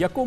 1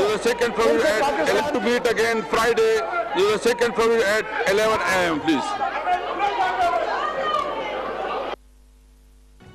the 2nd February to meet again Friday, the 2nd February at 11 AM, please.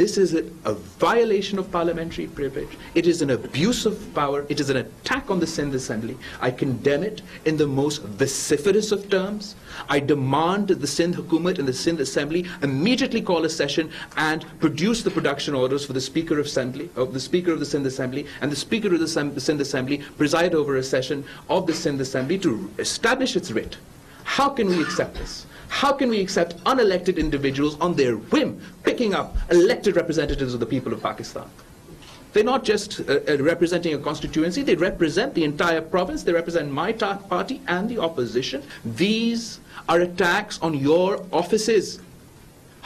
This is a violation of parliamentary privilege. It is an abuse of power. It is an attack on the Sindh Assembly. I condemn it in the most vociferous of terms. I demand that the Sindh Hukumat and the Sindh Assembly immediately call a session and produce the production orders for the Speaker of the Sindh Assembly, and the Speaker of the Sindh Assembly preside over a session of the Sindh Assembly to establish its writ. How can we accept this? How can we accept unelected individuals on their whim picking up elected representatives of the people of Pakistan? They're not just representing a constituency, they represent the entire province, they represent my party and the opposition. These are attacks on your offices.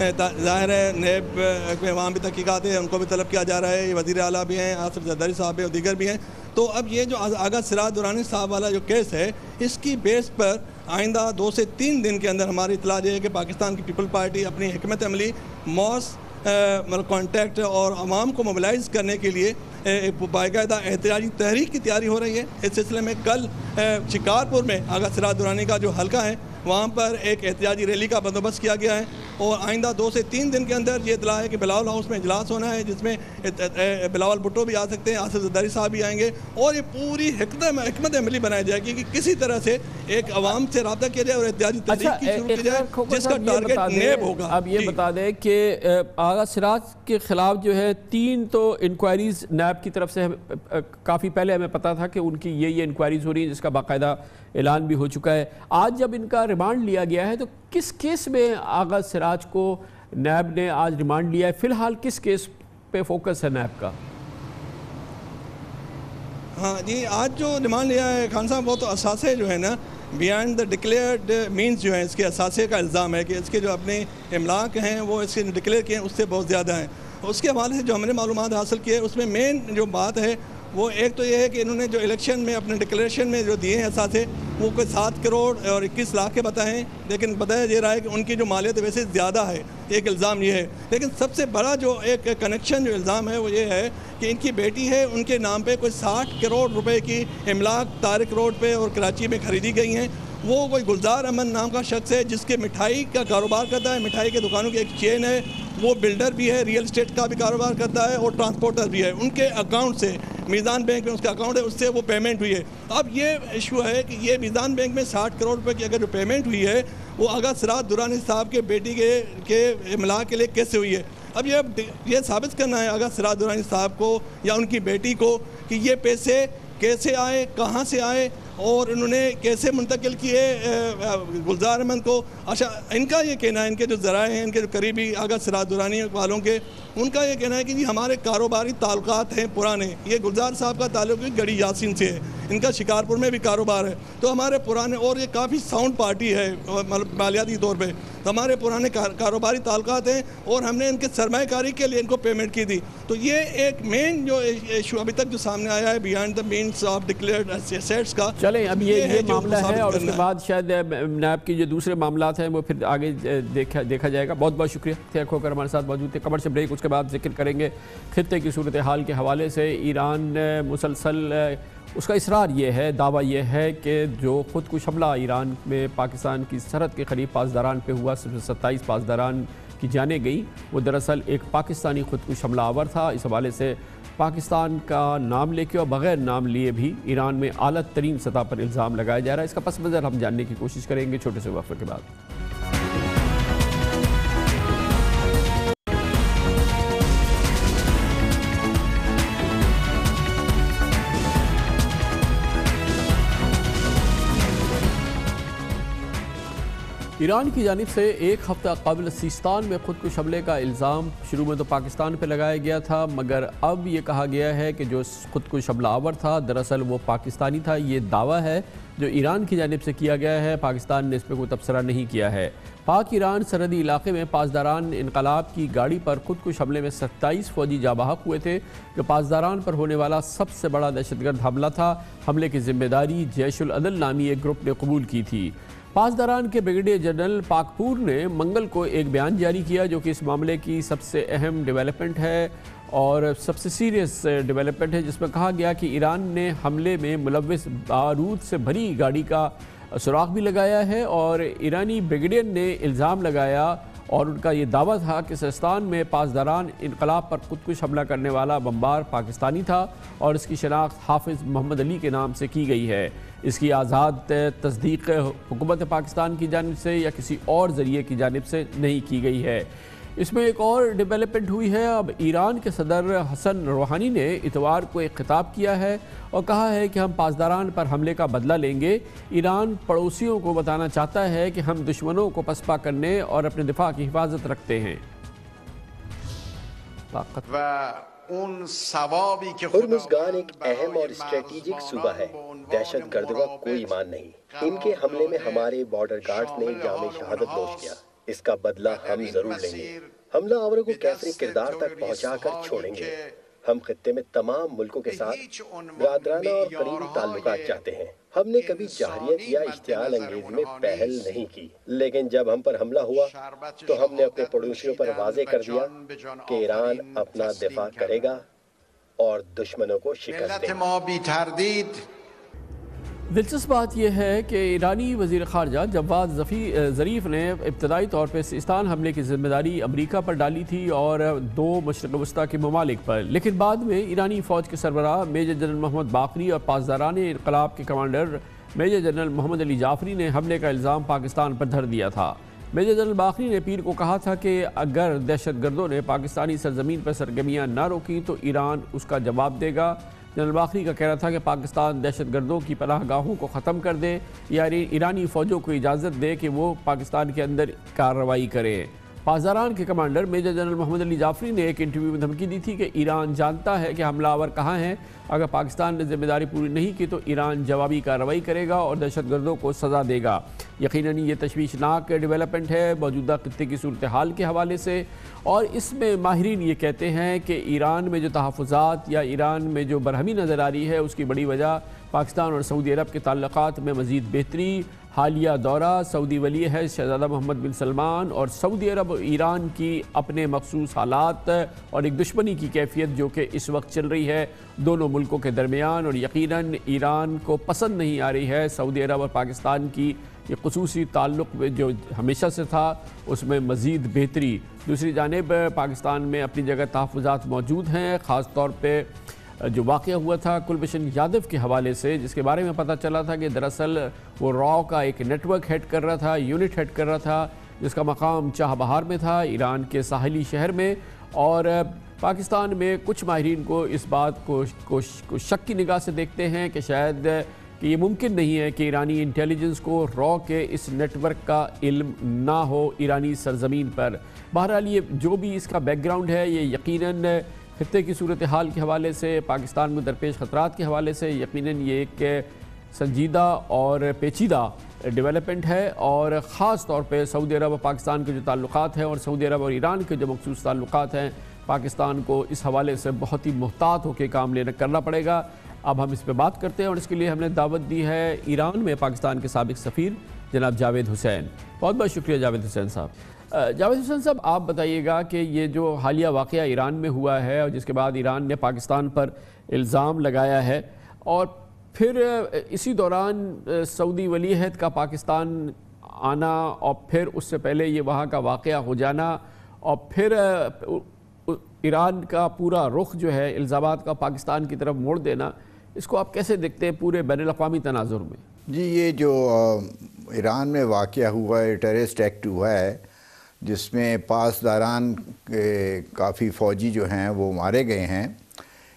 ظاہر ہے NAB میں وہاں بھی تحقیقات ہیں، ان کو بھی طلب کیا جا رہا ہے، یہ وزیر اعلیٰ بھی ہیں، آصف زرداری صاحب ہیں اور دیگر بھی ہیں. تو اب یہ جو آغا سراج درانی صاحب والا جو کیس ہے، اس کی بیس پر آئندہ 2 سے 3 دن کے اندر ہماری اطلاع یہ ہے کہ پاکستان کی پیپل پارٹی اپنی حکمت عملی ماس کانٹیکٹ اور عوام کو موبلائز کرنے کے لیے باقاعدہ احتجاجی تحریک کی تیاری ہو رہی ہے. اس سلسلے میں کل شکارپور میں آغا سراج درانی کا جو حلقہ ہے وہاں پر ایک احتجاجی ریلی کا بندوبست کیا گیا ہے، اور آئندہ 2 سے 3 دن کے اندر یہ اطلاع ہے کہ بلاول ہاؤس میں اجلاس ہونا ہے، جس میں بلاول بھٹو بھی آ سکتے ہیں، آصف زرداری صاحب بھی آئیں گے، اور یہ پوری حکمت عملی بنائی جائے گی کہ کسی طرح سے ایک عوام سے رابطہ کیا جائے اور احتجاجی تحریک کی شروع کی جائے جس کا ٹارگٹ نیب ہوگا. اب یہ بتا دیں کہ آغا سراج کے خلاف جو ہے 3 تو انکوائریز نیب کی طرف سے کافی پہلے ہمیں پتا تھا کہ ان کی یہ انکوائریز ہو رہی ہیں، جس کا باقاعدہ اعلان بھی ہو چکا ہے. آج جب ان کا ریمانڈ لیا گیا ہے تو کس کیس میں آغا سراج کو نیب نے آج ریمانڈ لیا ہے؟ فی الحال کس کیس پہ فوکس ہے نیب کا؟ ہاں جی، آج جو ریمانڈ لیا ہے خان صاحب، وہ تو اثاثے جو ہے نا بیانڈ دا ڈکلیئرڈ مینز جو ہیں، اس کے اثاثے کا الزام ہے کہ اس کے جو اپنے املاک ہیں وہ اس کے ڈکلیئر کیے ہیں اس سے بہت زیادہ ہیں. اس کے حوالے سے جو ہم نے معلومات حاصل کی ہے اس میں مین جو بات ہے وہ ایک تو یہ ہے کہ انہوں نے جو الیکشن میں اپنے ڈکلیریشن میں جو دیے ہیں اثاثے وہ کوئی 7 کروڑ اور 21 لاکھ کے بتائے ہیں، لیکن بتایا جا رہا ہے کہ ان کی جو مالیت ویسے زیادہ ہے، ایک الزام یہ ہے. لیکن سب سے بڑا جو ایک کنیکشن جو الزام ہے وہ یہ ہے کہ ان کی بیٹی ہے، ان کے نام پہ کوئی 60 کروڑ روپے کی املاک طارق روڈ پہ اور کراچی میں خریدی گئی ہیں. وہ کوئی گلزار احمد نام کا شخص ہے جس کے مٹھائی کا کاروبار کرتا ہے، مٹھائی کے دکانوں کی ایک چین ہے، وہ بلڈر بھی ہے، ریئل اسٹیٹ کا بھی کاروبار کرتا ہے اور ٹرانسپورٹر بھی ہے. ان کے اکاؤنٹ سے میزان بینک میں اس کا اکاؤنٹ ہے، اس سے وہ پیمنٹ ہوئی ہے. اب یہ ایشو ہے کہ یہ میزان بینک میں 60 کروڑ روپے کی اگر جو پیمنٹ ہوئی ہے وہ آغا سراج درانی صاحب کے بیٹی کے املاک کے لیے کیسے ہوئی ہے. اب یہ ثابت کرنا ہے آغا سراج درانی صاحب کو یا ان کی بیٹی کو کہ یہ پیسے کیسے آئے، کہاں سے آئے اور انہوں نے کیسے منتقل کیے گلزار احمد کو. اچھا، ان کا یہ کہنا ہے، ان کے جو ذرائع ہیں، ان کے جو قریبی آغا سراج درانی والوں کے، ان کا یہ کہنا ہے کہ جی ہمارے کاروباری تعلقات ہیں پرانے. یہ گلزار صاحب کا تعلق گڑی یاسین سے ہے، ان کا شکارپور میں بھی کاروبار ہے، تو ہمارے پرانے، اور یہ کافی ساؤنڈ پارٹی ہے مالیاتی طور پہ، ہمارے پرانے کاروباری تعلقات ہیں اور ہم نے ان کے سرمایہ کاری کے لیے ان کو پیمنٹ کی تھی. تو یہ ایک مین جو ایشو ابھی تک جو سامنے آیا ہے beyond the means of declared assets کا. چلیں اب یہ معاملہ ہے اور اس کے بعد شاید نیب کے جو دوسرے معاملات ہیں وہ پھر آگے دیکھا جائے گا. بہت بہت شکریہ تھے کھوکر ہمارے ساتھ موجود تھے. کمر سے بریک، اس کے بعد ذکر کریں گے خطے کی صورتحال کے حوالے سے. ایران مسلسل اس کا اصرار یہ ہے، دعویٰ یہ ہے کہ جو خودکش حملہ ایران میں پاکستان کی سرحد کے قریب پاسداران پہ ہوا، 27 پاسداران کی جانیں گئیں، وہ دراصل ایک پاکستانی خودکش حملہ آور تھا. اس حوالے سے پاکستان کا نام لے کے اور بغیر نام لیے بھی ایران میں اعلیٰ ترین سطح پر الزام لگایا جا رہا ہے. اس کا پس منظر ہم جاننے کی کوشش کریں گے چھوٹے سے وقفے کے بعد. ایران کی جانب سے ایک ہفتہ قبل سیستان میں خودکش حملے کا الزام شروع میں تو پاکستان پہ لگایا گیا تھا، مگر اب یہ کہا گیا ہے کہ جو خودکش حملہ آور تھا دراصل وہ پاکستانی تھا. یہ دعویٰ ہے جو ایران کی جانب سے کیا گیا ہے، پاکستان نے اس پہ کوئی تبصرہ نہیں کیا ہے. پاک ایران سرحدی علاقے میں پاسداران انقلاب کی گاڑی پر خودکش حملے میں 27 فوجی جاں بحق ہوئے تھے، جو پاسداران پر ہونے والا سب سے بڑا دہشت گرد حملہ تھا. حملے کی ذمہ داری جیش العدل نامی ایک گروپ نے قبول کی تھی. پاسداران کے بریگیڈیئر جنرل پاکپور نے منگل کو ایک بیان جاری کیا جو کہ اس معاملے کی سب سے اہم ڈیولپمنٹ ہے اور سب سے سیریس ڈیولپمنٹ ہے، جس میں کہا گیا کہ ایران نے حملے میں ملوث بارود سے بھری گاڑی کا سراغ بھی لگایا ہے. اور ایرانی بریگیڈیئر نے الزام لگایا اور ان کا یہ دعویٰ تھا کہ سیستان میں پاسداران انقلاب پر خودکش حملہ کرنے والا بمبار پاکستانی تھا اور اس کی شناخت حافظ محمد علی کے نام سے کی گئی ہے. اس کی آزاد تصدیق حکومت پاکستان کی جانب سے یا کسی اور ذریعے کی جانب سے نہیں کی گئی ہے. اس میں ایک اور ڈیولپمنٹ ہوئی ہے. اب ایران کے صدر حسن روحانی نے اتوار کو ایک خطاب کیا ہے اور کہا ہے کہ ہم پاسداران پر حملے کا بدلہ لیں گے. ایران پڑوسیوں کو بتانا چاہتا ہے کہ ہم دشمنوں کو پسپا کرنے اور اپنے دفاع کی حفاظت رکھتے ہیں. ہرمزگان ایک اہم اور اسٹریٹجک صوبہ ہے. دہشت گردوں کا کوئی ایمان نہیں. ان کے حملے میں ہمارے بارڈر گارڈز نے جام شہادت نوش کیا. اس کا بدلہ ہم ضرور لیں گے. حملہ آوروں کو کیفری کردار تک پہنچا کر چھوڑیں گے. ہم خطے میں تمام ملکوں کے ساتھ برادرانہ اور قریبی تعلقات چاہتے ہیں. ہم نے کبھی جاہریت یا اشتعال انگیز میں پہل نہیں کی، لیکن جب ہم پر حملہ ہوا تو ہم نے اپنے پڑوسیوں پر واضح کر دیا کہ ایران اپنا دفاع کرے گا اور دشمنوں کو شکست دے گا. دلچسپ بات یہ ہے کہ ایرانی وزیر خارجہ جواد ظریف نے ابتدائی طور پہ سیستان حملے کی ذمہ داری امریکہ پر ڈالی تھی اور 2 مشرق وسطیٰ کے ممالک پر، لیکن بعد میں ایرانی فوج کے سربراہ میجر جنرل محمد باقری اور پاسداران انقلاب کے کمانڈر میجر جنرل محمد علی جعفری نے حملے کا الزام پاکستان پر دھر دیا تھا. میجر جنرل باقری نے پیر کو کہا تھا کہ اگر دہشت گردوں نے پاکستانی سرزمین پر سرگرمیاں نہ روکی تو ایران اس کا جواب دے گا. جنرل باقری کا کہنا تھا کہ پاکستان دہشت گردوں کی پناہ گاہوں کو ختم کر دے یا ایرانی فوجوں کو اجازت دے کہ وہ پاکستان کے اندر کارروائی کریں. پاسداران کے کمانڈر میجر جنرل محمد علی جعفری نے ایک انٹرویو میں دھمکی دی تھی کہ ایران جانتا ہے کہ حملہ آور کہاں ہیں، اگر پاکستان نے ذمہ داری پوری نہیں کی تو ایران جوابی کارروائی کرے گا اور دہشت گردوں کو سزا دے گا. یقیناً یہ تشویشناک ڈیولپمنٹ ہے موجودہ خطے کی صورتحال کے حوالے سے، اور اس میں ماہرین یہ کہتے ہیں کہ ایران میں جو تحفظات یا ایران میں جو برہمی نظر آ رہی ہے اس کی بڑی وجہ پاکستان اور سعودی عرب کے تعلقات میں مزید بہتری، حالیہ دورہ سعودی ولی عہد شہزادہ محمد بن سلمان اور سعودی عرب اور ایران کی اپنے مخصوص حالات اور ایک دشمنی کی کیفیت جو کہ اس وقت چل رہی ہے دونوں ملکوں کے درمیان، اور یقیناً ایران کو پسند نہیں آ رہی ہے سعودی عرب اور پاکستان کی یہ خصوصی تعلق جو ہمیشہ سے تھا اس میں مزید بہتری. دوسری جانب پاکستان میں اپنی جگہ تحفظات موجود ہیں، خاص طور پہ جو واقعہ ہوا تھا کلبھوشن یادو کے حوالے سے، جس کے بارے میں پتہ چلا تھا کہ دراصل وہ راؤ کا ایک نیٹ ورک ہیڈ کر رہا تھا، یونٹ ہیڈ کر رہا تھا، جس کا مقام چاہ بہار میں تھا ایران کے ساحلی شہر میں. اور پاکستان میں کچھ ماہرین کو اس بات کو شک کی نگاہ سے دیکھتے ہیں کہ شاید کہ یہ ممکن نہیں ہے کہ ایرانی انٹیلیجنس کو راؤ کے اس نیٹ ورک کا علم نہ ہو ایرانی سرزمین پر. بہرحال یہ جو بھی اس کا بیک گراؤنڈ ہے یہ یقیناً خطے کی صورتحال کے حوالے سے، پاکستان میں درپیش خطرات کے حوالے سے یقیناً یہ ایک سنجیدہ اور پیچیدہ ڈیولپمنٹ ہے، اور خاص طور پہ سعودی عرب اور پاکستان کے جو تعلقات ہیں اور سعودی عرب اور ایران کے جو مخصوص تعلقات ہیں، پاکستان کو اس حوالے سے بہت ہی محتاط ہو کے کام کرنا پڑے گا. اب ہم اس پہ بات کرتے ہیں اور اس کے لیے ہم نے دعوت دی ہے ایران میں پاکستان کے سابق سفیر جناب جاوید حسین. بہت بہت شکریہ جاوید حسین صاحب. جاوید حسین صاحب آپ بتائیے گا کہ یہ جو حالیہ واقعہ ایران میں ہوا ہے اور جس کے بعد ایران نے پاکستان پر الزام لگایا ہے اور پھر اسی دوران سعودی ولی عہد کا پاکستان آنا اور پھر اس سے پہلے یہ وہاں کا واقعہ ہو جانا اور پھر ایران کا پورا رخ جو ہے الزامات کا پاکستان کی طرف موڑ دینا، اس کو آپ کیسے دیکھتے ہیں پورے بین الاقوامی تناظر میں؟ جی یہ جو ایران میں واقعہ ہوا ہے، ٹیررسٹ ایکٹ ہوا ہے جس میں پاسداران کے کافی فوجی جو ہیں وہ مارے گئے ہیں،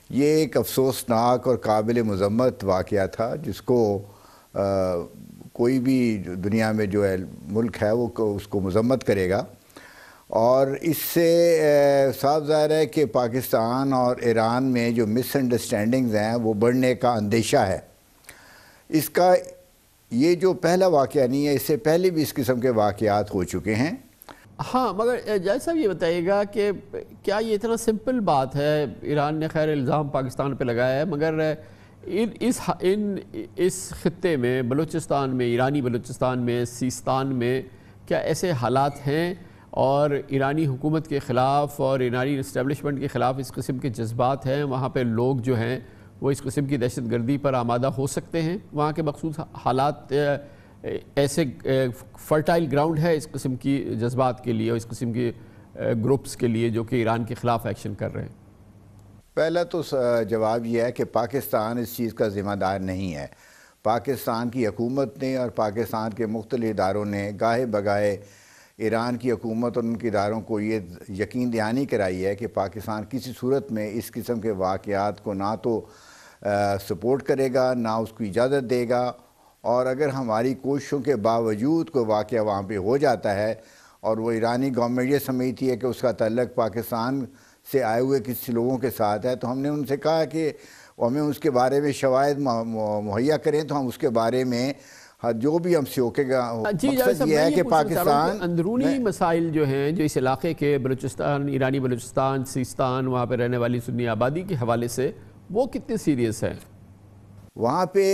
یہ ایک افسوسناک اور قابل مذمت واقعہ تھا جس کو کوئی بھی دنیا میں جو ہے ملک ہے وہ اس کو مذمت کرے گا. اور اس سے صاف ظاہر ہے کہ پاکستان اور ایران میں جو مس انڈرسٹینڈنگز ہیں وہ بڑھنے کا اندیشہ ہے. اس کا یہ جو پہلا واقعہ نہیں ہے، اس سے پہلے بھی اس قسم کے واقعات ہو چکے ہیں. ہاں مگر جائز صاحب یہ بتائیے گا کہ کیا یہ اتنا سمپل بات ہے؟ ایران نے خیر الزام پاکستان پہ لگایا ہے، مگر اس خطے میں بلوچستان میں، ایرانی بلوچستان میں، سیستان میں کیا ایسے حالات ہیں اور ایرانی حکومت کے خلاف اور ایرانی اسٹیبلشمنٹ کے خلاف اس قسم کے جذبات ہیں؟ وہاں پہ لوگ جو ہیں وہ اس قسم کی دہشت گردی پر آمادہ ہو سکتے ہیں؟ وہاں کے مخصوص حالات ایسے فرٹائل گراؤنڈ ہے اس قسم کی جذبات کے لیے اور اس قسم کی گروپس کے لیے جو کہ ایران کے خلاف ایکشن کر رہے ہیں؟ پہلا تو جواب یہ ہے کہ پاکستان اس چیز کا ذمہ دار نہیں ہے. پاکستان کی حکومت نے اور پاکستان کے مختلف اداروں نے گاہے بگاہے ایران کی حکومت اور ان کے اداروں کو یہ یقین دہانی کرائی ہے کہ پاکستان کسی صورت میں اس قسم کے واقعات کو نہ تو سپورٹ کرے گا نہ اس کو اجازت دے گا. اور اگر ہماری کوششوں کے باوجود کوئی واقعہ وہاں پہ ہو جاتا ہے اور وہ ایرانی گورنمنٹ یہ سمجھتی ہے کہ اس کا تعلق پاکستان سے آئے ہوئے کسی لوگوں کے ساتھ ہے، تو ہم نے ان سے کہا کہ ہمیں اس کے بارے میں شواہد مہیا کریں تو ہم اس کے بارے میں جو بھی ہم سیوکے گا مقصد یہ ہے کہ پاکستان اندرونی مسائل جو ہیں جو اس علاقے کے بلوچستان، ایرانی بلوچستان، سیستان، وہاں پہ رہنے والی سنی آبادی کے حوالے سے وہ کتنے سیریس ہیں؟ وہاں پہ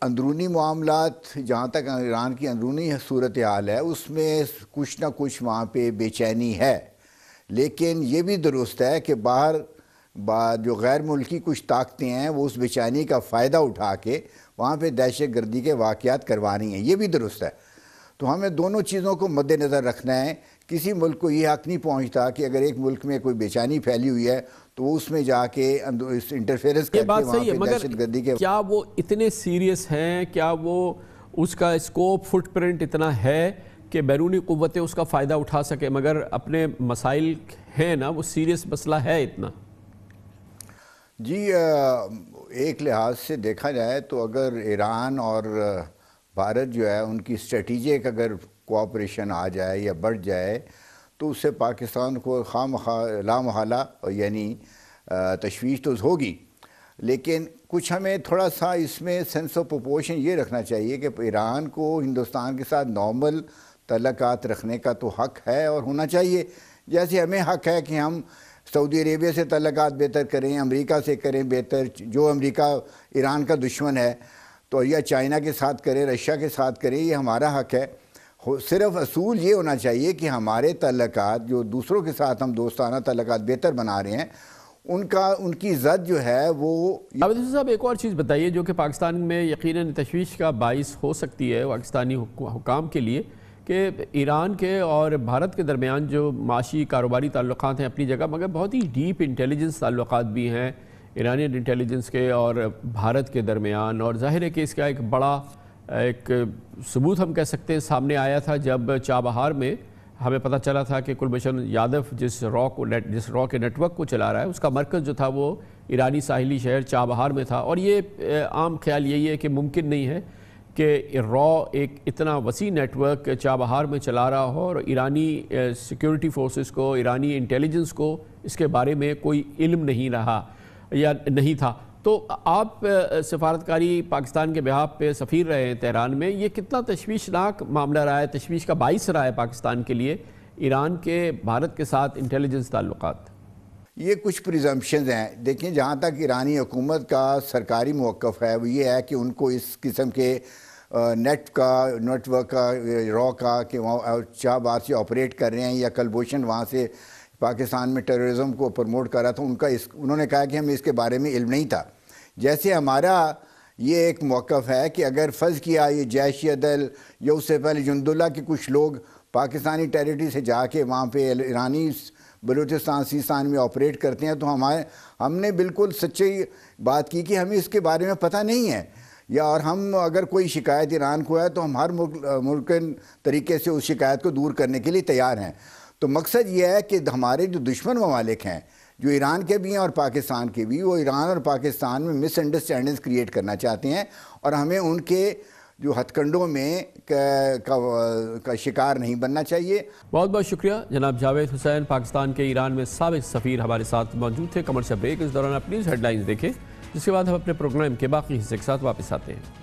اندرونی معاملات جہاں تک ایران کی اندرونی صورتحال ہے اس میں کچھ نہ کچھ وہاں پہ بے چینی ہے، لیکن یہ بھی درست ہے کہ باہر جو غیر ملکی کچھ طاقتیں ہیں وہ اس بے چینی کا فائدہ اٹھا کے وہاں پہ دہشت گردی کے واقعات کروانی ہیں، یہ بھی درست ہے۔ تو ہمیں دونوں چیزوں کو مد نظر رکھنا ہے۔ کسی ملک کو یہ حق نہیں پہنچتا کہ اگر ایک ملک میں کوئی بے چینی پھیلی ہوئی ہے تو اس میں جا کے انٹرفیئرنس کر کے وہاں پہ دہشت گردی کے کیا وہ اتنے سیریس ہیں؟ کیا وہ اس کا اسکوپ فٹ پرنٹ اتنا ہے کہ بیرونی قوتیں اس کا فائدہ اٹھا سکے؟ مگر اپنے مسائل ہیں نا، وہ سیریس مسئلہ ہے اتنا؟ جی ایک لحاظ سے دیکھا جائے تو اگر ایران اور بھارت جو ہے ان کی اسٹریٹجک اگر کوآپریشن آ جائے یا بڑھ جائے تو اس سے پاکستان کو لا محالہ یعنی تشویش تو ہوگی، لیکن کچھ ہمیں تھوڑا سا اس میں سینس آف پروپورشن یہ رکھنا چاہیے کہ ایران کو ہندوستان کے ساتھ نارمل تعلقات رکھنے کا تو حق ہے اور ہونا چاہیے، جیسے ہمیں حق ہے کہ ہم سعودی عربیہ سے تعلقات بہتر کریں، امریکہ سے کریں بہتر، جو امریکہ ایران کا دشمن ہے تو یا چائنا کے ساتھ کریں، رشیا کے ساتھ کریں، یہ ہمارا حق ہے۔ صرف اصول یہ ہونا چاہیے کہ ہمارے تعلقات جو دوسروں کے ساتھ ہم دوستانہ تعلقات بہتر بنا رہے ہیں ان کی زد جو ہے وہ۔ عابد حسین صاحب ایک اور چیز بتائیے جو کہ پاکستان میں یقیناً تشویش کا باعث ہو سکتی ہے پاکستانی حکام کے لیے، کہ ایران کے اور بھارت کے درمیان جو معاشی کاروباری تعلقات ہیں اپنی جگہ، مگر بہت ہی ڈیپ انٹیلیجنس تعلقات بھی ہیں ایرانین انٹیلیجنس کے اور بھارت کے درمیان، اور ظاہر ہے کہ اس کا ایک بڑا ثبوت ہم کہہ سکتے ہیں سامنے آیا تھا جب چابہار میں ہمیں پتہ چلا تھا کہ کلبھوشن یادو جس را کے نیٹ ورک کو چلا رہا ہے اس کا مرکز جو تھا وہ ایرانی ساحلی شہر چابہار میں تھا، اور یہ عام خیال یہی ہے کہ ممکن نہیں ہے کہ را ایک اتنا وسیع نیٹ ورک چابہار میں چلا رہا ہو اور ایرانی سیکیورٹی فورسز کو، ایرانی انٹیلیجنس کو اس کے بارے میں کوئی علم نہیں رہا یا نہیں تھا۔ تو آپ سفارتکاری پاکستان کے بہاف پہ سفیر رہے ہیں تہران میں، یہ کتنا تشویشناک معاملہ رہا ہے، تشویش کا باعث رہا ہے پاکستان کے لیے ایران کے بھارت کے ساتھ انٹیلیجنس تعلقات؟ یہ کچھ پریزمپشنز ہیں۔ دیکھیں جہاں تک ایرانی حکومت کا سرکاری موقف ہے وہ یہ ہے کہ ان کو اس قسم کے نیٹ ورک کا را کا کہ وہاں چابہار سے آپریٹ کر رہے ہیں یا کلبھوشن وہاں سے پاکستان میں ٹیررزم کو پروموٹ کر رہا تھا، انہوں نے کہا کہ ہمیں اس کے بارے میں علم نہیں تھا۔ جیسے ہمارا یہ ایک موقف ہے کہ اگر فرض کیا یہ جیش عدل یا اس سے پہلے جند اللہ کے کچھ لوگ پاکستانی ٹیریٹری سے جا کے وہاں پہ ایرانی بلوچستان سیستان میں آپریٹ کرتے ہیں تو ہم نے بالکل سچی بات کی کہ ہمیں اس کے بارے میں پتہ نہیں ہے، یا اور ہم اگر کوئی شکایت ایران کو ہے تو ہم ہر ممکن طریقے سے اس شکایت کو دور کرنے کے لیے تیار ہیں۔ تو مقصد یہ ہے کہ ہمارے جو دشمن ممالک ہیں جو ایران کے بھی ہیں اور پاکستان کے بھی، وہ ایران اور پاکستان میں مس انڈرسٹینڈنگز کریٹ کرنا چاہتے ہیں اور ہمیں ان کے جو ہتھ کنڈوں میں کا شکار نہیں بننا چاہیے۔ بہت بہت شکریہ جناب جاوید حسین، پاکستان کے ایران میں سابق سفیر ہمارے ساتھ موجود تھے۔ کمرشل بریک، اس دوران آپ نیوز ہیڈ لائنز دیکھیں، جس کے بعد ہم اپنے پروگرام کے باقی حصے کے ساتھ واپس آتے ہیں۔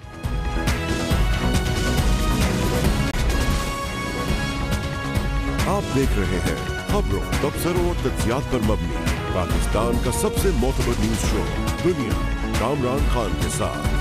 آپ دیکھ رہے ہیں خبروں، تبصروں اور تجزیات پر مبنی پاکستان کا سب سے معتبر نیوز شو دنیا، کامران خان کے ساتھ۔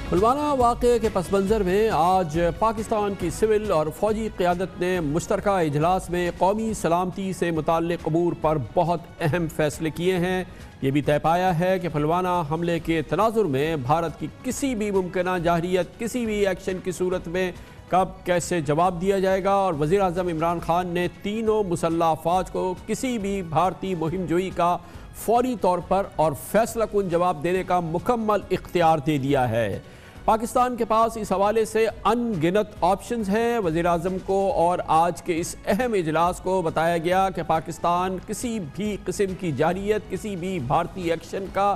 پلوامہ واقعے کے پس منظر میں آج پاکستان کی سول اور فوجی قیادت نے مشترکہ اجلاس میں قومی سلامتی سے متعلق امور پر بہت اہم فیصلے کیے ہیں۔ یہ بھی طے پایا ہے کہ پلوامہ حملے کے تناظر میں بھارت کی کسی بھی ممکنہ جارحیت، کسی بھی ایکشن کی صورت میں کب کیسے جواب دیا جائے گا، اور وزیر اعظم عمران خان نے تینوں مسلح افواج کو کسی بھی بھارتی مہم جوئی کا فوری طور پر اور فیصلہ کن جواب دینے کا مکمل اختیار دے دیا ہے۔ پاکستان کے پاس اس حوالے سے ان گنت آپشنز ہیں۔ وزیر اعظم کو اور آج کے اس اہم اجلاس کو بتایا گیا کہ پاکستان کسی بھی قسم کی جارحیت، کسی بھی بھارتی ایکشن کا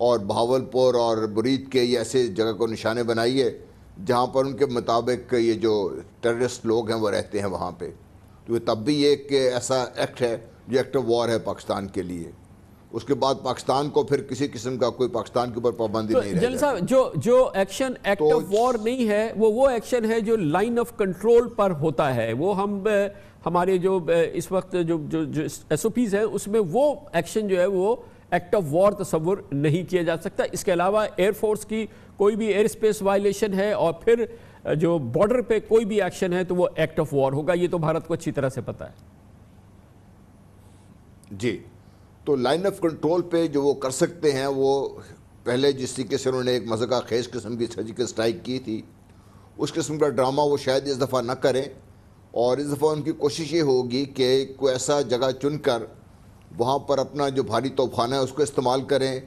اور بہاولپور اور برید کے یہ ایسے جگہ کو نشانے بنائیے جہاں پر ان کے مطابق یہ جو ٹیررسٹ لوگ ہیں وہ رہتے ہیں وہاں پہ. تو یہ تب بھی ایک ایسا ایکٹ ہے جو ایکٹ آف وار ہے پاکستان کے لیے. اس کے بعد پاکستان کو پھر کسی قسم کا کوئی پاکستان کے اوپر پابندی نہیں رہے. جنرل صاحب جو ایکشن ایکٹ آف وار نہیں ہے وہ ایکشن ہے جو لائن آف کنٹرول پر ہوتا ہے. وہ ہمارے جو اس وقت جو ایس او پیز ہیں اس میں وہ ایکشن جو ہے وہ ایکٹ آف وار تصور نہیں کیا جا سکتا. اس کے علاوہ ایئر فورس کی کوئی بھی ایئر اسپیس وائلیشن ہے اور پھر جو بارڈر پہ کوئی بھی ایکشن ہے تو وہ ایکٹ آف وار ہوگا. یہ تو بھارت کو اچھی طرح سے پتہ ہے. جی, تو لائن آف کنٹرول پہ جو وہ کر سکتے ہیں وہ پہلے جس طریقے سے انہوں نے ایک مذہقہ خیز قسم کی سرجیکل اسٹرائک کی تھی اس قسم کا ڈرامہ وہ شاید اس دفعہ نہ کریں. اور اس دفعہ ان کی کوشش یہ ہوگی کہ کوئی ایسا جگہ چن کر وہاں پر اپنا جو بھاری طوفان ہے اس کو استعمال کریں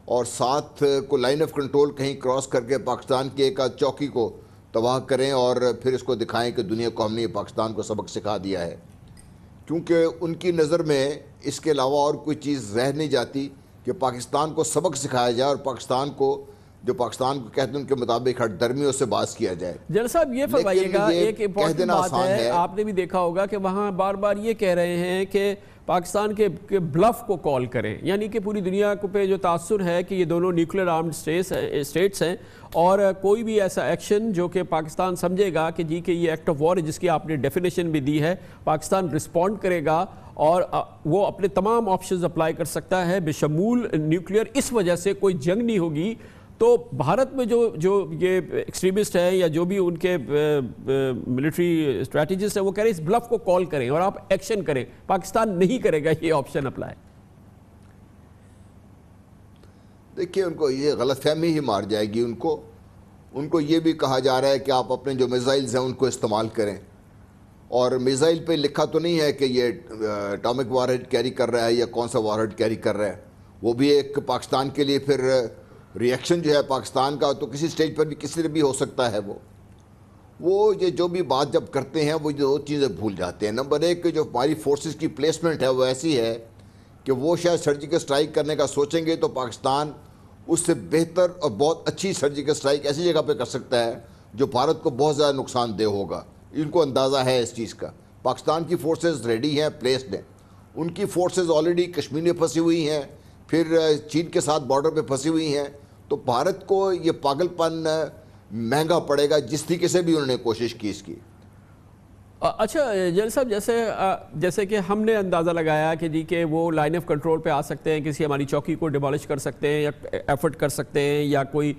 اور ساتھ کو لائن آف کنٹرول کہیں کراس کر کے پاکستان کی ایک آدھ چوکی کو تباہ کریں اور پھر اس کو دکھائیں کہ دنیا کو ہم نے پاکستان کو سبق سکھا دیا ہے. کیونکہ ان کی نظر میں اس کے علاوہ اور کوئی چیز رہ نہیں جاتی کہ پاکستان کو سبق سکھایا جائے اور پاکستان کو جو پاکستان کو کہتے ہیں ان کے مطابق ہٹ درمیوں سے باز کیا جائے. جنرل صاحب یہ فرمائیے گا, ایک امپورٹنٹ بات ہے, آپ نے بھی دیکھا ہوگا کہ وہاں بار بار یہ کہہ رہے ہیں کہ پاکستان کے بلف کو کال کریں, یعنی کہ پوری دنیا کو پہ جو تاثر ہے کہ یہ دونوں نیوکلیر آرمڈ اسٹیٹس ہیں اور کوئی بھی ایسا ایکشن جو کہ پاکستان سمجھے گا کہ جی کہ یہ ایکٹ آف وار ہے جس کی آپ نے ڈیفینیشن بھی دی ہے, پاکستان رسپونڈ کرے گا اور وہ اپنے تمام آپشنز اپلائی کر سکتا ہے بشمول نیوکلیر. اس وجہ سے کوئی جنگ نہیں ہوگی. تو بھارت میں جو یہ ایکسٹریمسٹ ہیں یا جو بھی ان کے ملٹری اسٹریٹجسٹ ہیں وہ کہہ رہے ہیں اس بلف کو کال کریں اور آپ ایکشن کریں. پاکستان نہیں کرے گا یہ آپشن اپلائی. دیکھیے ان کو یہ غلط فہمی ہی مار جائے گی. ان کو یہ بھی کہا جا رہا ہے کہ آپ اپنے جو میزائلز ہیں ان کو استعمال کریں, اور میزائل پہ لکھا تو نہیں ہے کہ یہ اٹامک وار ہیڈ کیری کر رہا ہے یا کون سا وار ہیڈ کیری کر رہا ہے. وہ بھی ایک پاکستان کے لیے پھر ریئیکشن جو ہے پاکستان کا تو کسی سٹیج پر بھی کسی سے بھی ہو سکتا ہے. وہ یہ جو بھی بات جب کرتے ہیں وہ دو چیزیں بھول جاتے ہیں. نمبر ایک کہ جو ہماری فورسز کی پلیسمنٹ ہے وہ ایسی ہے کہ وہ شاید سرجیکل اسٹرائک کرنے کا سوچیں گے تو پاکستان اس سے بہتر اور بہت اچھی سرجیکل اسٹرائک ایسی جگہ پہ کر سکتا ہے جو بھارت کو بہت زیادہ نقصان دہ ہوگا. ان کو اندازہ ہے اس چیز کا. پاکستان کی فورسز ریڈی ہیں, پلیسڈ ہیں. ان کی فورسز آلریڈی کشمیر میں پھنسی ہوئی ہیں, پھر چین کے ساتھ بارڈر پہ پھنسی ہوئی ہیں. تو بھارت کو یہ پاگل پن مہنگا پڑے گا جس طریقے سے بھی انہوں نے کوشش کی اس کی. اچھا جنرل صاحب, جیسے کہ ہم نے اندازہ لگایا کہ جی کہ وہ لائن آف کنٹرول پہ آ سکتے ہیں, کسی ہماری چوکی کو ڈیمالش کر سکتے ہیں یا ایفرٹ کر سکتے ہیں, یا کوئی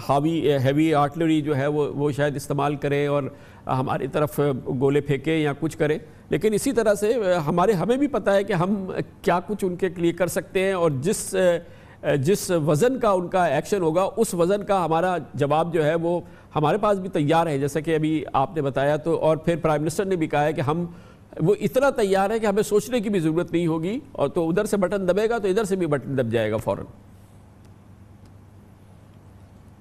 ہیوی آرٹلری جو ہے وہ شاید استعمال کریں اور ہماری طرف گولے پھینکیں یا کچھ کریں. لیکن اسی طرح سے ہمیں بھی پتہ ہے کہ ہم کیا کچھ ان کے لیے کر سکتے ہیں, اور جس وزن کا ان کا ایکشن ہوگا اس وزن کا ہمارا جواب جو ہے وہ ہمارے پاس بھی تیار ہے, جیسا کہ ابھی آپ نے بتایا. تو اور پھر پرائم منسٹر نے بھی کہا ہے کہ وہ اتنا تیار ہے کہ ہمیں سوچنے کی بھی ضرورت نہیں ہوگی, اور تو ادھر سے بٹن دبے گا تو ادھر سے بھی بٹن دب جائے گا فوراً.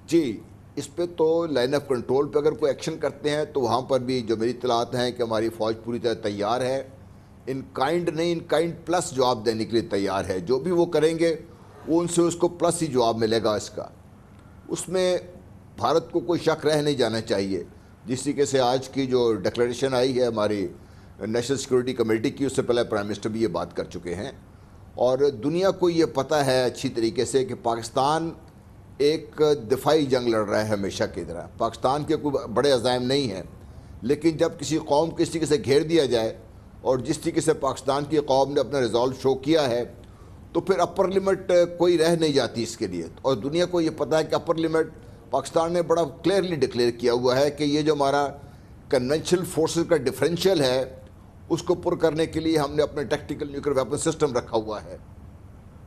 جی, اس پہ تو لائن آف کنٹرول پہ اگر کوئی ایکشن کرتے ہیں تو وہاں پر بھی جو میری اطلاعات ہیں کہ ہماری فوج پوری طرح تیار ہے. ان کائنڈ نہیں, ان کائنڈ پلس جواب دینے کے لیے تیار ہے. جو بھی وہ کریں گے وہ ان سے اس کو پلس ہی جواب ملے گا اس کا. اس میں بھارت کو کوئی شک رہ نہیں جانا چاہیے. جس طریقے سے آج کی جو ڈکلیریشن آئی ہے ہماری نیشنل سیکورٹی کمیٹی کی, اس سے پہلے پرائم منسٹر بھی یہ بات کر چکے ہیں, اور دنیا کو یہ پتہ ہے اچھی طریقے سے کہ پاکستان ایک دفاعی جنگ لڑ رہا ہے ہمیشہ کی طرح. پاکستان کے کوئی بڑے عزائم نہیں ہیں, لیکن جب کسی قوم کو اس طریقے سے گھیر دیا جائے اور جس طریقے سے پاکستان کی قوم نے اپنا ریزالو شو کیا ہے تو پھر اپر لمٹ کوئی رہ نہیں جاتی اس کے لیے. اور دنیا کو یہ پتہ ہے کہ اپر لمٹ پاکستان نے بڑا کلیئرلی ڈکلیئر کیا ہوا ہے کہ یہ جو ہمارا کنونشنل فورسز کا ڈفرینشیل ہے اس کو پر کرنے کے لیے ہم نے اپنے ٹیکٹیکل نیوکلیئر ویپن سسٹم رکھا ہوا ہے,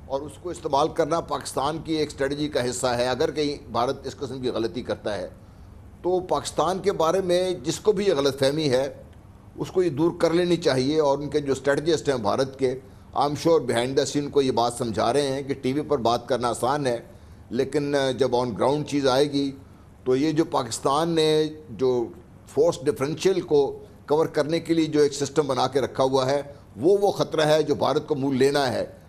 اور اس کو استعمال کرنا پاکستان کی ایک اسٹریٹجی کا حصہ ہے. اگر کہیں بھارت اس قسم کی غلطی کرتا ہے تو پاکستان کے بارے میں جس کو بھی یہ غلط فہمی ہے اس کو یہ دور کر لینی چاہیے. اور ان کے جو اسٹریٹجسٹ ہیں بھارت کے, I am sure behind the scene کو یہ بات سمجھا رہے ہیں کہ ٹی وی پر بات کرنا آسان ہے, لیکن جب آن گراؤنڈ چیز آئے گی تو یہ جو پاکستان نے جو فورس ڈفرینشیل کو کور کرنے کے لیے جو ایک سسٹم بنا کے رکھا ہوا ہے وہ خطرہ ہے جو بھارت کو مول لینا ہے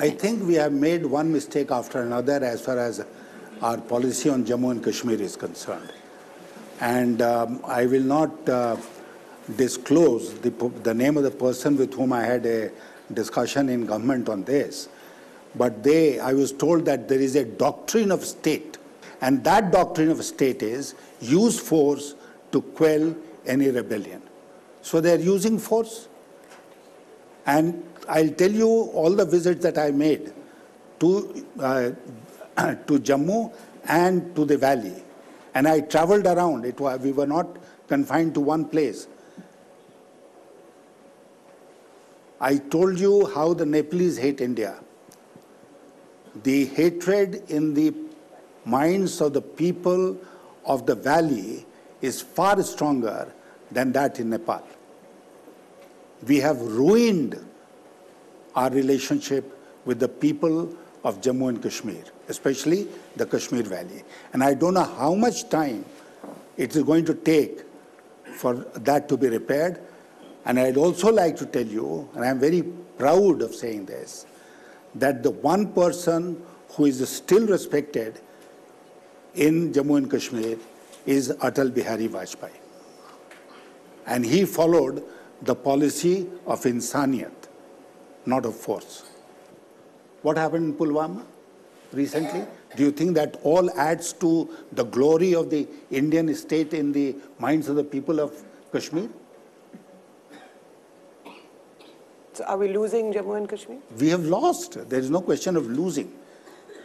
I think we have made one mistake after another as far as our policy on Jammu and Kashmir is concerned, and I will not disclose the name of the person with whom I had a discussion in government on this, but I was told that there is a doctrine of state, and that doctrine of state is use force to quell any rebellion. So they are using force. And I'll tell you all the visits that I made to Jammu and to the valley. And I traveled around. We were not confined to one place. I told you how the Nepalese hate India. The hatred in the minds of the people of the valley is far stronger than that in Nepal. We have ruined our relationship with the people of Jammu and Kashmir, especially the Kashmir Valley. And I don't know how much time it is going to take for that to be repaired. And I'd also like to tell you, and I'm very proud of saying this, that the one person who is still respected in Jammu and Kashmir is Atal Bihari Vajpayee. And he followed the policy of insaniyat, not of force. What happened in Pulwama recently? Do you think that all adds to the glory of the Indian state in the minds of the people of Kashmir? So are we losing Jammu and Kashmir? We have lost. There is no question of losing.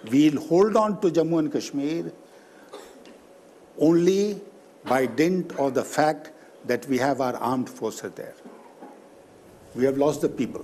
We'll hold on to Jammu and Kashmir only by dint of the fact that we have our armed forces there. We have lost the people.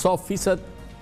100%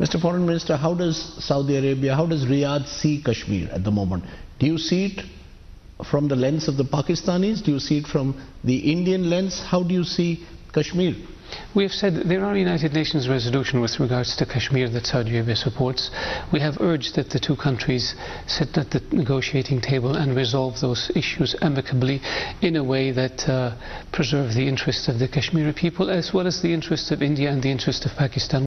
Mr. Foreign Minister, how does Saudi Arabia, how does Riyadh see Kashmir at the moment? Do you see it from the lens of the Pakistanis? Do you see it from the Indian lens? How do you see Kashmir? We have said that there are United Nations resolution with regards to Kashmir that Saudi Arabia supports. We have urged that the two countries sit at the negotiating table and resolve those issues amicably in a way that preserve the interests of the Kashmiri people as well as the interests of India and the interests of Pakistan.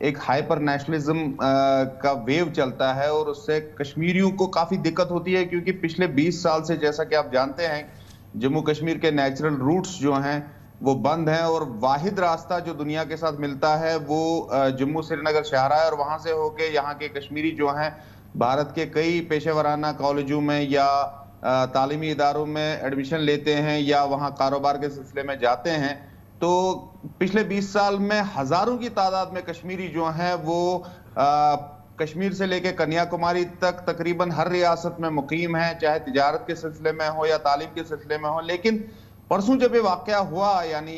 ایک hyper nationalism کا view چلتا ہے اور اس سے کشمیریوں کو کافی دقت ہوتی ہے، کیونکہ پچھلے 20 سال سے جیسا کہ آپ جانتے ہیں جموں کشمیر کے نیچرل روٹس جو ہیں وہ بند ہیں، اور واحد راستہ جو دنیا کے ساتھ ملتا ہے وہ جموں سری نگر شاہراہ ہے، اور وہاں سے ہو کے یہاں کے کشمیری جو ہیں بھارت کے کئی پیشہ ورانہ کالجوں میں یا تعلیمی اداروں میں ایڈمیشن لیتے ہیں یا وہاں کاروبار کے سلسلے میں جاتے ہیں۔ تو پچھلے 20 سال میں ہزاروں کی تعداد میں کشمیری جو ہیں وہ کشمیر سے لے کے کنیا کماری تک تقریباً ہر ریاست میں مقیم ہیں، چاہے تجارت کے سلسلے میں ہو یا تعلیم کے سلسلے میں ہو۔ لیکن پرسوں جب یہ واقعہ ہوا، یعنی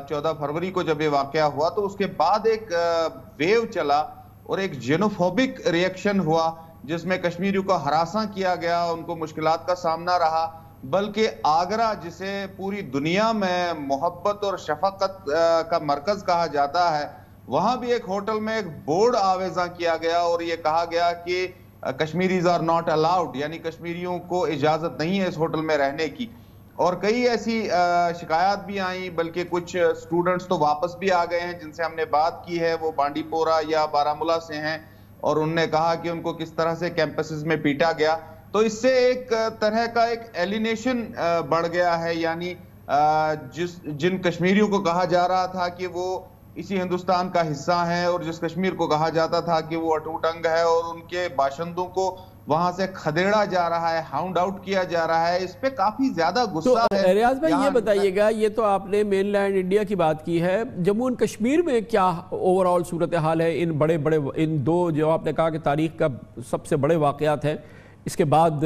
14 فروری کو جب یہ واقعہ ہوا، تو اس کے بعد ایک ویو چلا اور ایک جینوفوبک ریئیکشن ہوا جس میں کشمیریوں کو ہراساں کیا گیا، ان کو مشکلات کا سامنا رہا، بلکہ آگرہ جسے پوری دنیا میں محبت اور شفقت کا مرکز کہا جاتا ہے، وہاں بھی ایک ہوٹل میں ایک بورڈ آویزاں کیا گیا اور یہ کہا گیا کہ کشمیریز آر ناٹ الاؤڈ، یعنی کشمیریوں کو اجازت نہیں ہے اس ہوٹل میں رہنے کی۔ اور کئی ایسی شکایات بھی آئیں، بلکہ کچھ سٹوڈنٹس تو واپس بھی آ گئے ہیں جن سے ہم نے بات کی ہے، وہ بانڈی پورہ یا بارہمولہ سے ہیں، اور انہوں نے کہا کہ ان کو کس طرح سے کیمپسز میں پیٹا گیا۔ تو اس سے ایک طرح کا ایک ایلینیشن بڑھ گیا ہے، یعنی جن کشمیریوں کو کہا جا رہا تھا کہ وہ اسی ہندوستان کا حصہ ہیں، اور جس کشمیر کو کہا جاتا تھا کہ وہ اٹوٹ انگ ہے، اور ان کے باشندوں کو وہاں سے کھدیڑا جا رہا ہے، ہاؤنڈ آؤٹ کیا جا رہا ہے، اس پہ کافی زیادہ غصہ ہے۔ ریاض بھائی یہ بتائیے گا، یہ تو آپ نے مین لینڈ انڈیا کی بات کی ہے، جموں اینڈ کشمیر میں کیا اوور آل صورتحال ہے؟ ان دو جو آپ نے کہا کہ تاریخ کا سب سے بڑے واقعات ہیں، اس کے بعد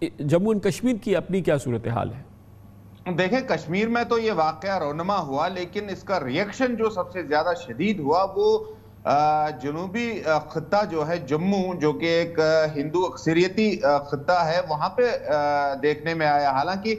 جموں اینڈ کشمیر کی اپنی کیا صورتحال ہے؟ دیکھیں کشمیر میں تو یہ واقعہ رونما ہوا، لیکن اس کا ریئیکشن جو سب سے زیادہ شدید ہوا وہ جنوبی خطہ جو ہے جموں، جو کہ ایک ہندو اکثریتی خطہ ہے، وہاں پہ دیکھنے میں آیا۔ حالانکہ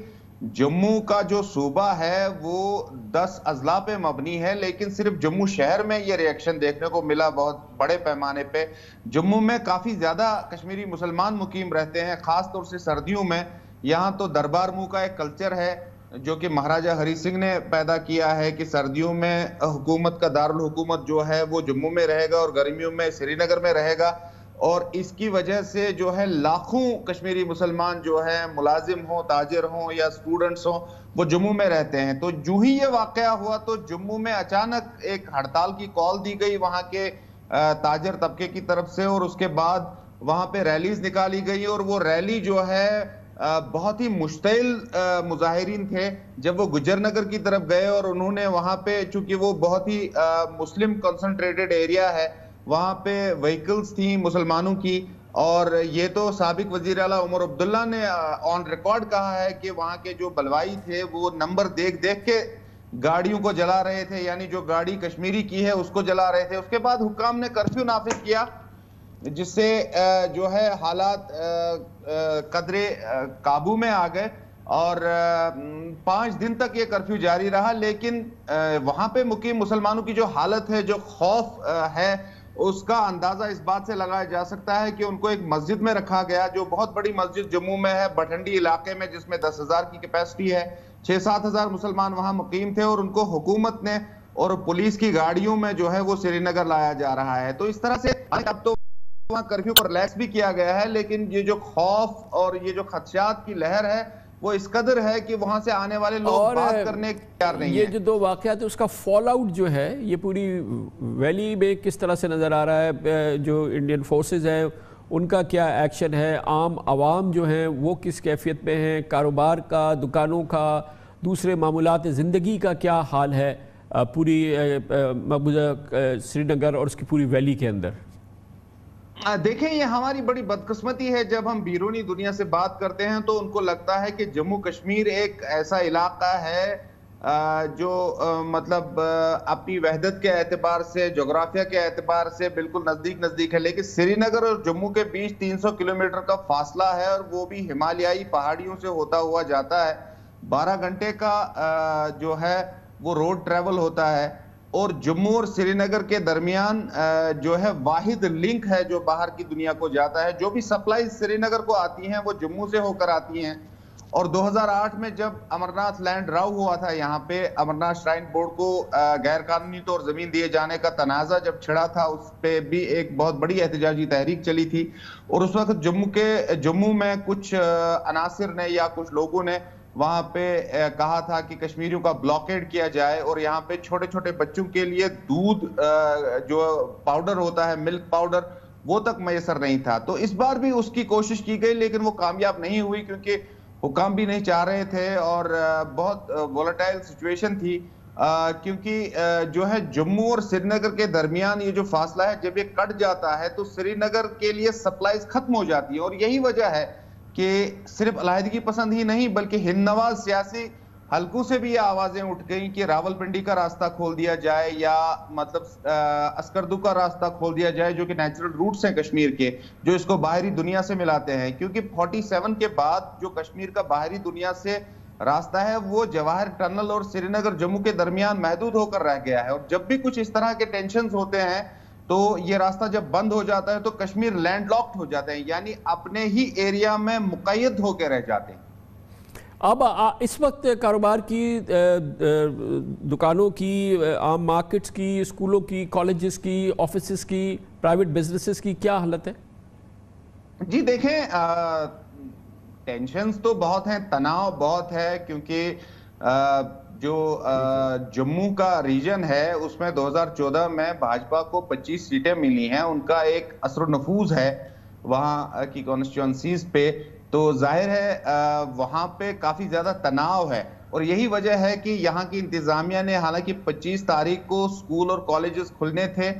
جموں کا جو صوبہ ہے وہ 10 اضلاع پہ مبنی ہے، لیکن صرف جموں شہر میں یہ ریئیکشن دیکھنے کو ملا بہت بڑے پیمانے پہ۔ جموں میں کافی زیادہ کشمیری مسلمان مقیم رہتے ہیں، خاص طور سے سردیوں میں۔ یہاں تو دربار منہ کا ایک کلچر ہے جو کہ مہاراجہ ہری سنگھ نے پیدا کیا ہے کہ سردیوں میں حکومت کا دارالحکومت جو ہے وہ جموں میں رہے گا اور گرمیوں میں سری نگر میں رہے گا، اور اس کی وجہ سے جو ہے لاکھوں کشمیری مسلمان جو ہیں ملازم ہوں، تاجر ہوں یا سٹوڈنٹس ہوں، وہ جموں میں رہتے ہیں۔ تو جو ہی یہ واقعہ ہوا تو جموں میں اچانک ایک ہڑتال کی کال دی گئی وہاں کے تاجر طبقے کی طرف سے، اور اس کے بعد وہاں پہ ریلیز نکالی گئی، اور وہ ریلی جو ہے بہت ہی مشتعل مظاہرین تھے۔ جب وہ گجر نگر کی طرف گئے اور انہوں نے وہاں پہ، چونکہ وہ بہت ہی مسلم کنسنٹریٹڈ ایریا ہے، وہاں پہ وہیکلز تھیں مسلمانوں کی، اور یہ تو سابق وزیر اعلیٰ عمر عبداللہ نے آن ریکارڈ کہا ہے کہ وہاں کے جو بلوائی تھے وہ نمبر دیکھ دیکھ کے گاڑیوں کو جلا رہے تھے، یعنی جو گاڑی کشمیری کی ہے اس کو جلا رہے تھے۔ اس کے بعد حکام نے کرفیو نافذ کیا، جس سے جو ہے حالات قدرے قابو میں آ گئے، اور 5 دن تک یہ کرفیو جاری رہا۔ لیکن وہاں پہ مقیم مسلمانوں کی جو حالت ہے، جو خوف ہے، اس کا اندازہ اس بات سے لگایا جا سکتا ہے کہ ان کو ایک مسجد میں رکھا گیا، جو بہت بڑی مسجد جموں میں ہے، بٹھنڈی علاقے میں، جس میں 10,000 کی کیپیسٹی ہے، 6-7 ہزار مسلمان وہاں مقیم تھے، اور ان کو حکومت نے اور پولیس کی گاڑیوں میں جو ہے وہ سری نگر لایا جا رہا ہے۔ تو اس طرح سے اب تو وہاں کرفیو پر ریلیکس بھی کیا گیا ہے، لیکن یہ جو خوف اور یہ جو خدشات کی لہر ہے وہ اس قدر ہے کہ وہاں سے آنے والے لوگ بات کرنے کے تیار نہیں ہیں۔ یہ جو 2 واقعات اس کا فال آؤٹ جو ہے یہ پوری ویلی میں کس طرح سے نظر آ رہا ہے؟ جو انڈین فورسز ہیں ان کا کیا ایکشن ہے؟ عام عوام جو ہیں وہ کس کیفیت میں ہیں؟ کاروبار کا، دکانوں کا، دوسرے معمولات زندگی کا کیا حال ہے پوری مقبوضہ سری نگر اور اس کی پوری ویلی کے اندر؟ دیکھیں یہ ہماری بڑی بدقسمتی ہے، جب ہم بیرونی دنیا سے بات کرتے ہیں تو ان کو لگتا ہے کہ جموں کشمیر ایک ایسا علاقہ ہے جو مطلب اپنی وحدت کے اعتبار سے، جغرافیہ کے اعتبار سے بالکل نزدیک ہے، لیکن سری نگر اور جموں کے بیچ 300 کلومیٹر کا فاصلہ ہے، اور وہ بھی ہمالیائی پہاڑیوں سے ہوتا ہوا جاتا ہے۔ 12 گھنٹے کا جو ہے وہ روڈ ٹریول ہوتا ہے، اور جموں اور سری نگر کے درمیان جو ہے واحد لنک ہے جو باہر کی دنیا کو جاتا ہے۔ جو بھی سپلائیز سری نگر کو آتی ہیں وہ جموں سے ہو کر آتی ہیں، اور 2008 میں جب امرناتھ لینڈ راؤ ہوا تھا یہاں پہ امرناتھ شرائن بورڈ کو غیر قانونی طور زمین دیے جانے کا تنازع جب چھڑا تھا، اس پہ بھی ایک بہت بڑی احتجاجی تحریک چلی تھی، اور اس وقت جموں میں کچھ عناصر نے یا کچھ لوگوں نے وہاں پہ کہا تھا کہ کشمیریوں کا بلاکیڈ کیا جائے، اور یہاں پہ چھوٹے چھوٹے بچوں کے لیے دودھ جو پاؤڈر ہوتا ہے، ملک پاؤڈر، وہ تک میسر نہیں تھا۔ تو اس بار بھی اس کی کوشش کی گئی لیکن وہ کامیاب نہیں ہوئی، کیونکہ حکام بھی نہیں چاہ رہے تھے اور بہت وولٹائل سچویشن تھی، کیونکہ جو ہے جموں اور سری نگر کے درمیان یہ جو فاصلہ ہے جب یہ کٹ جاتا ہے تو سری نگر کے لیے سپلائز ختم ہو جاتی ہے، اور یہی وجہ ہے کہ صرف علیحدگی پسند ہی نہیں بلکہ ہند نواز سیاسی حلقوں سے بھی یہ آوازیں اٹھ گئیں کہ راول پنڈی کا راستہ کھول دیا جائے یا مطلب اسکردو کا راستہ کھول دیا جائے، جو کہ نیچرل روٹس ہیں کشمیر کے، جو اس کو باہری دنیا سے ملاتے ہیں، کیونکہ 47 کے بعد جو کشمیر کا باہری دنیا سے راستہ ہے وہ جواہر ٹنل اور سری نگر جموں کے درمیان محدود ہو کر رہ گیا ہے، اور جب بھی کچھ اس طرح کے ٹینشنز ہوتے ہیں تو یہ راستہ جب بند ہو جاتا ہے تو کشمیر لینڈ لاکڈ ہو جاتے ہیں، یعنی اپنے ہی ایریا میں مقید ہو کے رہ جاتے ہیں۔ اب اس وقت کاروبار کی، دکانوں کی، عام مارکیٹس کی، اسکولوں کی، کالجز کی، آفیسز کی، پرائیویٹ بزنسز کی کیا حالت ہے؟ جی دیکھیں، ٹینشنز تو بہت ہیں، تناؤ بہت ہے، کیونکہ جو جموں کا ریجن ہے اس میں 2014 میں بھاجپا کو 25 سیٹیں ملی ہیں، ان کا ایک اثر و نفوذ ہے وہاں کی کانسٹیچوئنسیز پہ، تو ظاہر ہے وہاں پہ کافی زیادہ تناؤ ہے، اور یہی وجہ ہے کہ یہاں کی انتظامیہ نے، حالانکہ 25 تاریخ کو اسکول اور کالجز کھلنے تھے،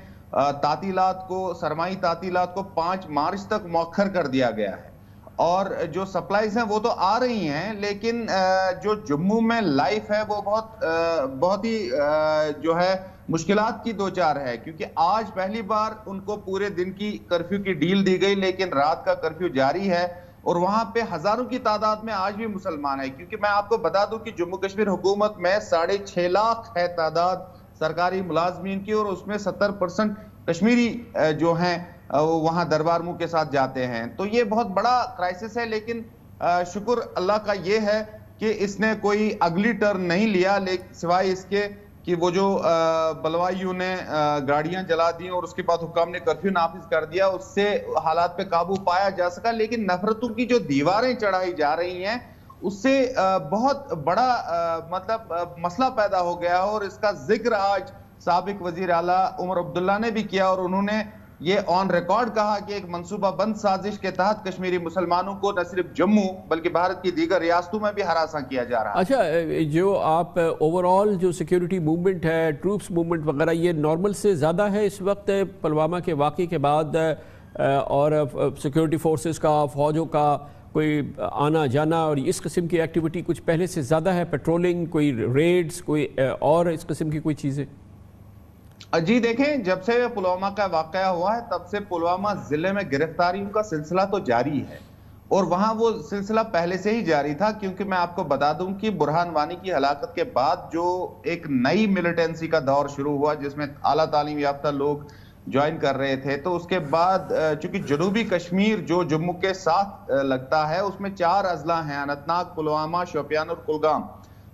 تعطیلات کو، سرمائی تعطیلات کو 5 مارچ تک مؤخر کر دیا گیا ہے، اور جو سپلائیز ہیں وہ تو آ رہی ہیں، لیکن جو جموں میں لائف ہے وہ بہت ہی جو ہے مشکلات کی دوچار ہے، کیونکہ آج پہلی بار ان کو پورے دن کی کرفیو کی ڈیل دی گئی لیکن رات کا کرفیو جاری ہے، اور وہاں پہ ہزاروں کی تعداد میں آج بھی مسلمان ہیں، کیونکہ میں آپ کو بتا دوں کہ جموں کشمیر حکومت میں 6.5 لاکھ ہے تعداد سرکاری ملازمین کی، اور اس میں 70% کشمیری جو ہیں وہاں دربار منہ کے ساتھ جاتے ہیں، تو یہ بہت بڑا کرائسس ہے، لیکن شکر اللہ کا یہ ہے کہ اس نے کوئی اگلی ٹرن نہیں لیا، سوائے اس کے کہ وہ جو بلوائیوں نے گاڑیاں جلا دی اور اس کے بعد حکام نے کرفیو نافذ کر دیا، اس سے حالات پہ قابو پایا جا سکا، لیکن نفرتوں کی جو دیواریں چڑھائی جا رہی ہیں اس سے بہت بڑا مطلب مسئلہ پیدا ہو گیا، اور اس کا ذکر آج سابق وزیر اعلیٰ عمر عبداللہ نے بھی کیا، اور انہوں نے یہ آن ریکارڈ کہا کہ ایک منصوبہ بند سازش کے تحت کشمیری مسلمانوں کو نہ صرف جموں بلکہ بھارت کی دیگر ریاستوں میں بھی ہراساں کیا جا رہا ہے۔ اچھا، جو آپ اوورآل جو سیکیورٹی موومنٹ ہے، ٹروپس موومنٹ وغیرہ، یہ نارمل سے زیادہ ہے اس وقت پلوامہ کے واقعے کے بعد، اور سیکیورٹی فورسز کا، فوجوں کا کوئی آنا جانا اور اس قسم کی ایکٹیویٹی کچھ پہلے سے زیادہ ہے؟ پیٹرولنگ، کوئی ریڈز، کوئی اور اس قسم کی کوئی چیزیں؟ جی دیکھیں، جب سے پلوامہ کا واقعہ ہوا ہے تب سے پلوامہ ضلع میں گرفتاریوں کا سلسلہ تو جاری ہے، اور وہاں وہ سلسلہ پہلے سے ہی جاری تھا، کیونکہ میں آپ کو بتا دوں کہ برہان وانی کی ہلاکت کے بعد جو ایک نئی ملیٹنسی کا دور شروع ہوا جس میں اعلیٰ تعلیم یافتہ لوگ جوائن کر رہے تھے، تو اس کے بعد چونکہ جنوبی کشمیر جو جموں کے ساتھ لگتا ہے اس میں 4 اضلاع ہیں، اننت ناگ، پلوامہ، شوپیان اور کلگام،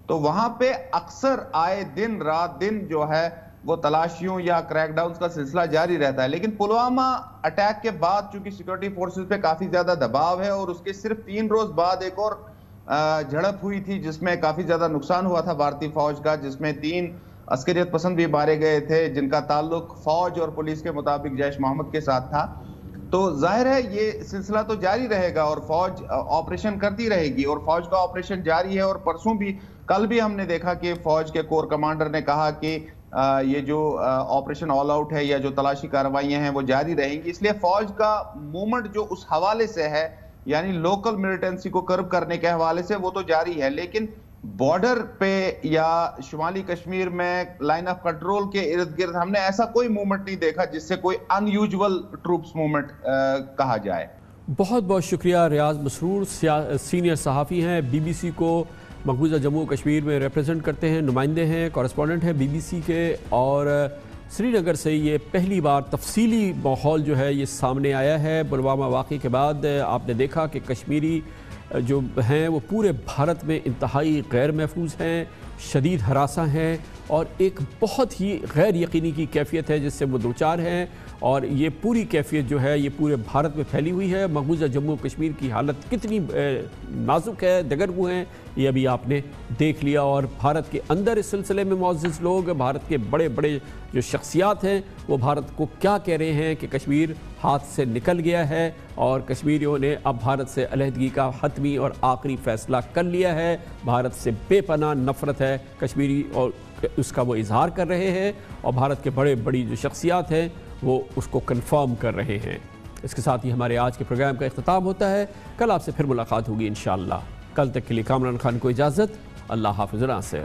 تو وہاں پہ اکثر آئے دن رات دن جو ہے وہ تلاشیوں یا کریک ڈاؤنز کا سلسلہ جاری رہتا ہے، لیکن پلوامہ اٹیک کے بعد چونکہ سیکورٹی فورسز پہ کافی زیادہ دباؤ ہے، اور اس کے صرف 3 روز بعد ایک اور جھڑپ ہوئی تھی جس میں کافی زیادہ نقصان ہوا تھا بھارتی فوج کا، جس میں 3 عسکریت پسند بھی مارے گئے تھے جن کا تعلق فوج اور پولیس کے مطابق جیش محمد کے ساتھ تھا۔ تو ظاہر ہے یہ سلسلہ تو جاری رہے گا اور فوج آپریشن کرتی رہے گی، اور فوج کا آپریشن جاری ہے، اور پرسوں بھی، کل بھی ہم نے دیکھا کہ فوج کے کور کمانڈر نے کہا کہ یہ جو آپریشن آل آؤٹ ہے یا جو تلاشی کارروائیاں ہیں وہ جاری رہیں گی، اس لیے فوج کا موومنٹ جو اس حوالے سے ہے یعنی لوکل ملیٹنسی کو کرب کرنے کے حوالے سے وہ تو جاری ہے، لیکن بارڈر پہ یا شمالی کشمیر میں لائن آف کنٹرول کے ارد گرد ہم نے ایسا کوئی موومنٹ نہیں دیکھا جس سے کوئی ان یوزول ٹروپس موومنٹ کہا جائے۔ بہت بہت شکریہ ریاض مسرور، سینئر صحافی ہیں، بی بی سی کو مقبوضہ جموں کشمیر میں ریپریزنٹ کرتے ہیں، نمائندے ہیں، کورسپونڈنٹ ہیں بی بی سی کے، اور سری نگر سے یہ پہلی بار تفصیلی ماحول جو ہے یہ سامنے آیا ہے پلوامہ واقعے کے بعد۔ آپ نے دیکھا کہ کشمیری جو ہیں وہ پورے بھارت میں انتہائی غیر محفوظ ہیں، شدید ہراساں ہیں اور ایک بہت ہی غیر یقینی کی کیفیت ہے جس سے وہ دوچار ہیں، اور یہ پوری کیفیت جو ہے یہ پورے بھارت میں پھیلی ہوئی ہے۔ مقبوضہ جموں و کشمیر کی حالت کتنی نازک ہے، دگرگوں ہیں، یہ ابھی آپ نے دیکھ لیا، اور بھارت کے اندر اس سلسلے میں معزز لوگ، بھارت کے بڑے بڑے جو شخصیات ہیں وہ بھارت کو کیا کہہ رہے ہیں کہ کشمیر ہاتھ سے نکل گیا ہے اور کشمیریوں نے اب بھارت سے علیحدگی کا حتمی اور آخری فیصلہ کر لیا ہے۔ بھارت سے بے پناہ نفرت ہے کشمیری اور اس کا وہ اظہار کر رہے ہیں، اور بھارت کے بڑے بڑی جو شخصیات ہیں وہ اس کو کنفرم کر رہے ہیں۔ اس کے ساتھ ہی ہمارے آج کے پروگرام کا اختتام ہوتا ہے۔ کل آپ سے پھر ملاقات ہوگی انشاءاللہ۔ کل تک کے لیے کامران خان کو اجازت، اللہ حافظ ناصر۔